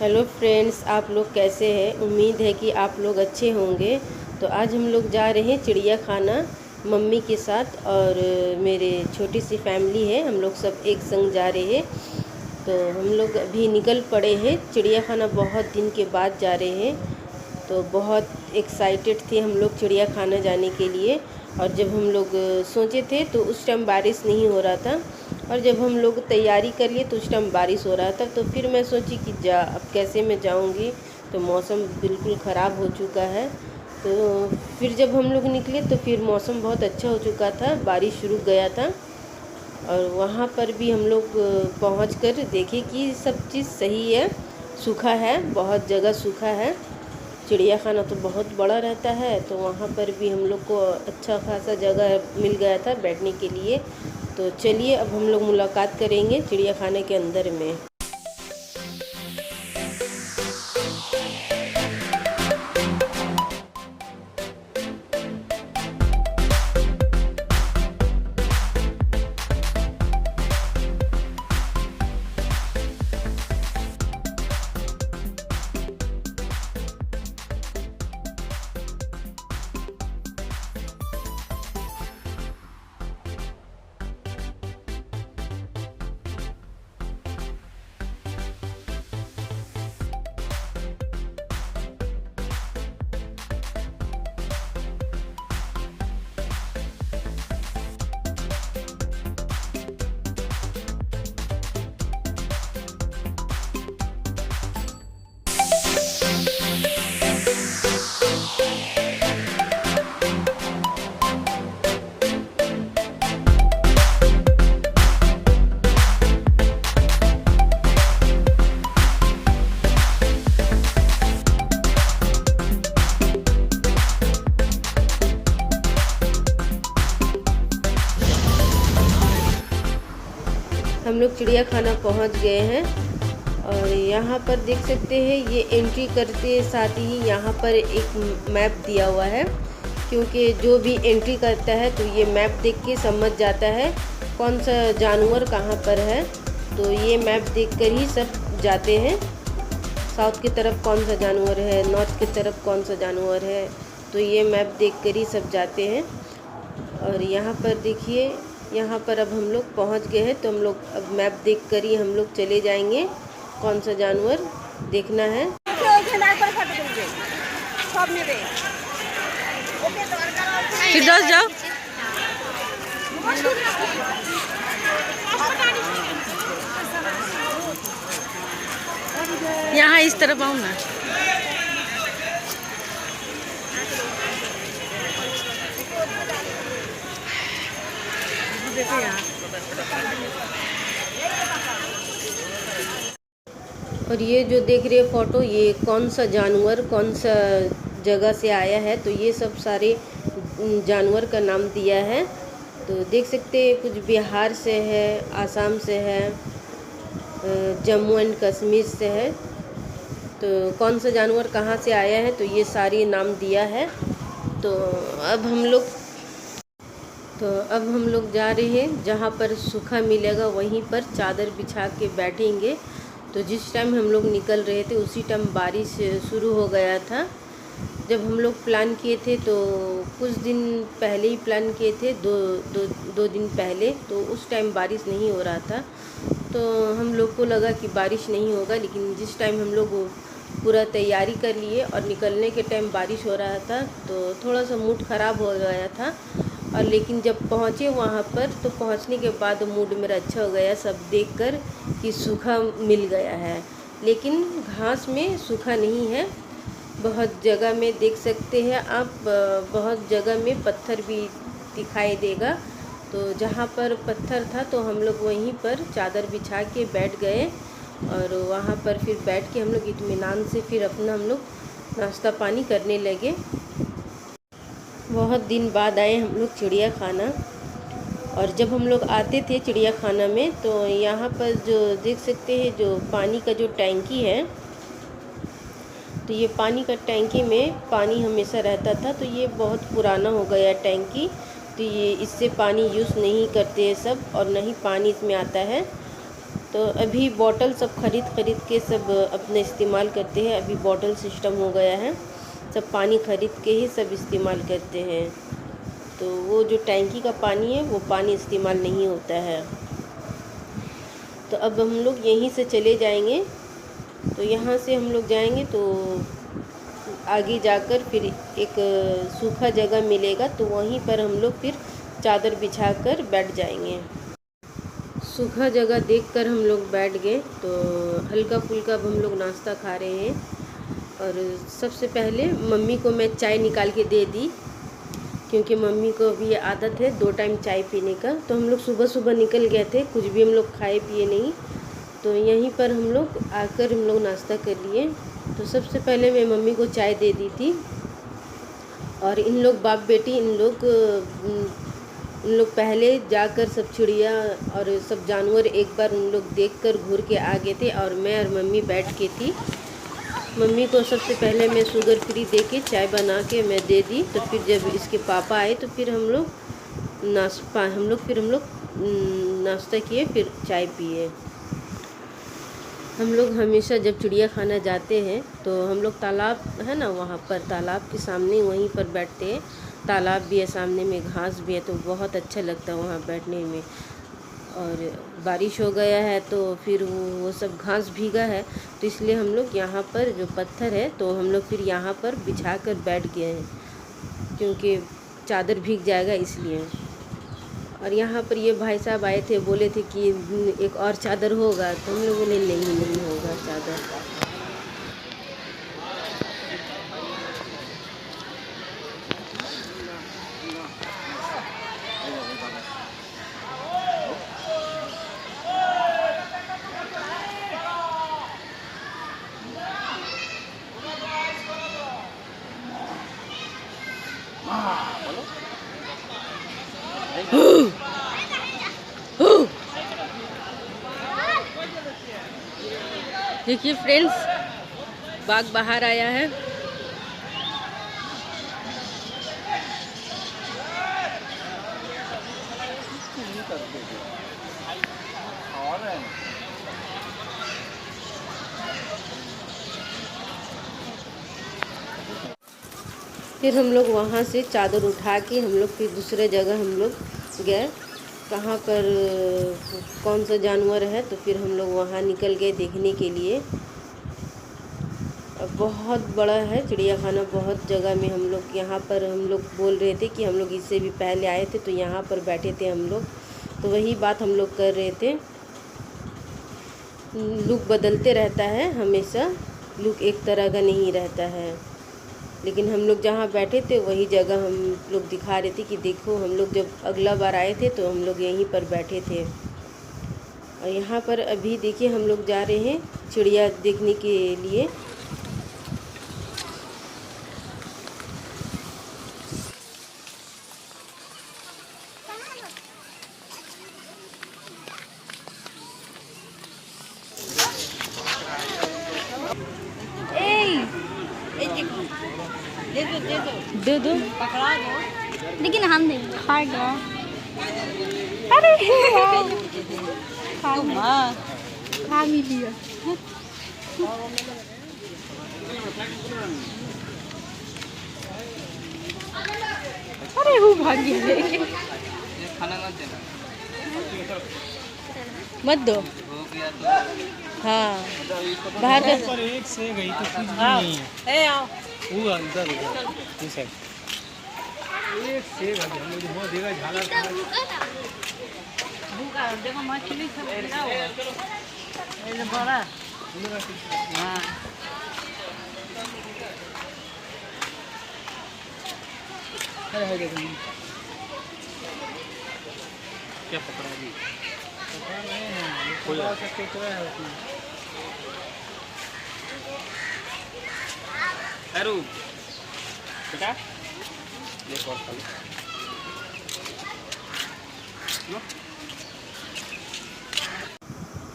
Hello friends, आप लोग कैसे हैं। उम्मीद है कि आप लोग अच्छे होंगे। तो आज हम लोग जा रहे हैं चिड़िया खाना मम्मी के साथ, और मेरे छोटी सी फैमिली है, हम लोग सब एक संग जा रहे हैं। तो हम लोग अभी निकल पड़े हैं चिड़िया खाना, बहुत दिन के बाद जा रहे हैं। तो बहुत एक्साइटेड थे हम लोग चिड़िया खाना जाने के लिए। और जब हम लोग सोचे थे तो उस टाइम बारिश नहीं हो रहा था, और जब हम लोग तैयारी कर लिए तो उस टाइम बारिश हो रहा था। तो फिर मैं सोची कि अब कैसे मैं जाऊंगी, तो मौसम बिल्कुल ख़राब हो चुका है। तो फिर जब हम लोग निकले तो फिर मौसम बहुत अच्छा हो चुका था, बारिश रुक गया था। और वहाँ पर भी हम लोग पहुँच कर देखे कि सब चीज़ सही है, सूखा है, बहुत जगह सूखा है। चिड़िया खाना तो बहुत बड़ा रहता है, तो वहाँ पर भी हम लोग को अच्छा खासा जगह मिल गया था बैठने के लिए। तो चलिए अब हम लोग मुलाकात करेंगे चिड़िया खाने के अंदर में। हम लोग चिड़िया खाना पहुँच गए हैं, और यहाँ पर देख सकते हैं ये एंट्री करते साथ ही यहाँ पर एक मैप दिया हुआ है, क्योंकि जो भी एंट्री करता है तो ये मैप देख के समझ जाता है कौन सा जानवर कहाँ पर है। तो ये मैप देखकर ही सब जाते हैं, साउथ की तरफ कौन सा जानवर है, नॉर्थ की तरफ कौन सा जानवर है। तो ये मैप देखकर ही सब जाते हैं। और यहाँ पर देखिए, यहाँ पर अब हम लोग पहुँच गए हैं, तो हम लोग अब मैप देखकर ही हम लोग चले जाएंगे कौन सा जानवर देखना है। जाओ यहाँ इस तरफ आऊँ ना। देखो यहाँ। और ये जो देख रहे हैं फ़ोटो, ये कौन सा जानवर कौन सा जगह से आया है, तो ये सब सारे जानवर का नाम दिया है। तो देख सकते हैं कुछ बिहार से है, आसाम से है, जम्मू एंड कश्मीर से है। तो कौन सा जानवर कहाँ से आया है, तो ये सारी नाम दिया है। तो अब हम लोग जा रहे हैं, जहाँ पर सूखा मिलेगा वहीं पर चादर बिछा के बैठेंगे। तो जिस टाइम हम लोग निकल रहे थे उसी टाइम बारिश शुरू हो गया था। जब हम लोग प्लान किए थे तो कुछ दिन पहले ही प्लान किए थे, दो दिन पहले, तो उस टाइम बारिश नहीं हो रहा था। तो हम लोग को लगा कि बारिश नहीं होगा, लेकिन जिस टाइम हम लोग पूरा तैयारी कर लिए और निकलने के टाइम बारिश हो रहा था, तो थोड़ा सा मूड ख़राब हो गया था। और लेकिन जब पहुँचे वहाँ पर, तो पहुँचने के बाद मूड मेरा अच्छा हो गया सब देखकर कि सूखा मिल गया है। लेकिन घास में सूखा नहीं है, बहुत जगह में देख सकते हैं आप, बहुत जगह में पत्थर भी दिखाई देगा। तो जहाँ पर पत्थर था तो हम लोग वहीं पर चादर बिछा के बैठ गए, और वहाँ पर फिर बैठ के हम लोग इत्मीनान से फिर अपना हम लोग नाश्ता पानी करने लगे। बहुत दिन बाद आए हम लोग चिड़िया खाना। और जब हम लोग आते थे चिड़िया खाना में, तो यहाँ पर जो देख सकते हैं जो पानी का जो टैंकी है, तो ये पानी का टैंकी में पानी हमेशा रहता था। तो ये बहुत पुराना हो गया टैंकी, तो ये इससे पानी यूज़ नहीं करते हैं सब, और न ही पानी इसमें आता है। तो अभी बॉटल सब खरीद के सब अपने इस्तेमाल करते हैं। अभी बॉटल सिस्टम हो गया है, सब पानी खरीद के ही सब इस्तेमाल करते हैं। तो वो जो टैंकी का पानी है वो पानी इस्तेमाल नहीं होता है। तो अब हम लोग यहीं से चले जाएंगे। तो यहाँ से हम लोग जाएंगे तो आगे जाकर फिर एक सूखा जगह मिलेगा, तो वहीं पर हम लोग फिर चादर बिछाकर बैठ जाएंगे। सूखा जगह देखकर हम लोग बैठ गए। तो हल्का फुल्का अब हम लोग नाश्ता खा रहे हैं। और सबसे पहले मम्मी को मैं चाय निकाल के दे दी, क्योंकि मम्मी को अभी आदत है 2 टाइम चाय पीने का। तो हम लोग सुबह सुबह निकल गए थे, कुछ भी हम लोग खाए पिए नहीं। तो यहीं पर हम लोग आकर हम लोग नाश्ता कर लिए। तो सबसे पहले मैं मम्मी को चाय दे दी थी। और इन लोग बाप बेटी इन लोग पहले जाकर सब चिड़िया और सब जानवर एक बार उन लोग देखकर घूर के आ गए थे, और मैं और मम्मी बैठ के थी। मम्मी को सबसे पहले मैं शुगर फ्री दे के चाय बना के मैं दे दी। तो फिर जब इसके पापा आए तो फिर हम लोग नाश्ता किए, फिर चाय पिए। हम लोग हमेशा जब चिड़ियाखाना जाते हैं तो हम लोग तालाब है ना, वहाँ पर तालाब के सामने वहीं पर बैठते हैं। तालाब भी है सामने में, घास भी है, तो बहुत अच्छा लगता है वहाँ बैठने में। और बारिश हो गया है तो फिर वो सब घास भीगा है, तो इसलिए हम लोग यहाँ पर जो पत्थर है तो हम लोग फिर यहाँ पर बिछा कर बैठ गए हैं, क्योंकि चादर भीग जाएगा इसलिए। और यहाँ पर ये भाई साहब आए थे, बोले थे कि एक और चादर होगा, तो हम लोग बोले नहीं होगा चादर। देखिए फ्रेंड्स, बाघ बाहर आया है। फिर हम लोग वहाँ से चादर उठा के हम लोग फिर दूसरे जगह हम लोग गए, कहाँ पर कौन सा जानवर है। तो फिर हम लोग वहाँ निकल गए देखने के लिए। बहुत बड़ा है चिड़ियाखाना, बहुत जगह में हम लोग। यहाँ पर हम लोग बोल रहे थे कि हम लोग इससे भी पहले आए थे तो यहाँ पर बैठे थे हम लोग, तो वही बात हम लोग कर रहे थे। लुक बदलते रहता है हमेशा, लुक एक तरह का नहीं रहता है। लेकिन हम लोग जहाँ बैठे थे वही जगह हम लोग दिखा रहे थे कि देखो, हम लोग जब अगला बार आए थे तो हम लोग यहीं पर बैठे थे। और यहाँ पर अभी देखिए हम लोग जा रहे हैं चिड़िया देखने के लिए। दे दो पकड़ा दो, लेकिन हम नहीं खा दो। अरे खा भी लिया। अरे वो भाग गया, खाना मत देना, मत दो। हाँ बाहर का पर एक से गई तो कुछ भी नहीं है। वो अंदर इस साइड एक से गई, हम लोग बहुत देगा झाला भूखा देखो मछली सब गिरा हुआ है बड़ा। हाँ है देखो क्या पकड़ा भी, पकड़ा नहीं है, कोई आ सकते तो है उसमें। अरु बेटा ये कौन खाली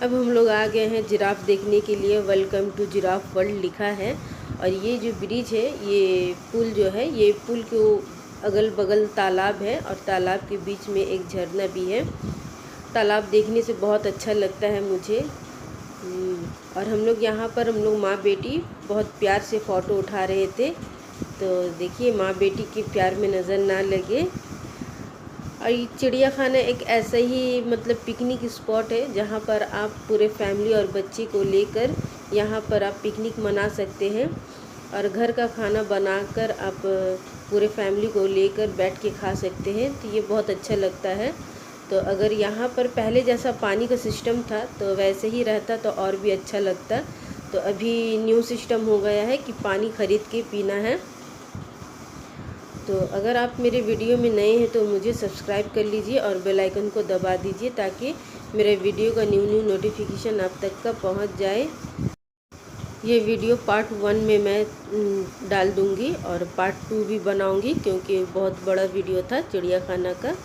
अब हम लोग आ गए हैं जिराफ देखने के लिए। वेलकम टू जिराफ वर्ल्ड लिखा है। और ये जो ब्रिज है, ये पुल जो है, ये पुल के अगल बगल तालाब है, और तालाब के बीच में एक झरना भी है। तालाब देखने से बहुत अच्छा लगता है मुझे। और हम लोग यहाँ पर हम लोग माँ बेटी बहुत प्यार से फ़ोटो उठा रहे थे। तो देखिए माँ बेटी के प्यार में नज़र ना लगे। और ये चिड़ियाखाना एक ऐसा ही मतलब पिकनिक स्पॉट है जहाँ पर आप पूरे फैमिली और बच्चे को लेकर यहाँ पर आप पिकनिक मना सकते हैं और घर का खाना बनाकर आप पूरे फैमिली को लेकर बैठ के खा सकते हैं। तो ये बहुत अच्छा लगता है। तो अगर यहाँ पर पहले जैसा पानी का सिस्टम था तो वैसे ही रहता तो और भी अच्छा लगता। तो अभी न्यू सिस्टम हो गया है कि पानी ख़रीद के पीना है। तो अगर आप मेरे वीडियो में नए हैं तो मुझे सब्सक्राइब कर लीजिए और बेल आइकन को दबा दीजिए ताकि मेरे वीडियो का न्यू नोटिफिकेशन आप तक का पहुंच जाए। ये वीडियो पार्ट 1 में मैं डाल दूंगी और पार्ट 2 भी बनाऊंगी क्योंकि बहुत बड़ा वीडियो था चिड़ियाखाना का।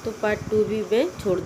तो पार्ट 2 भी मैं छोड़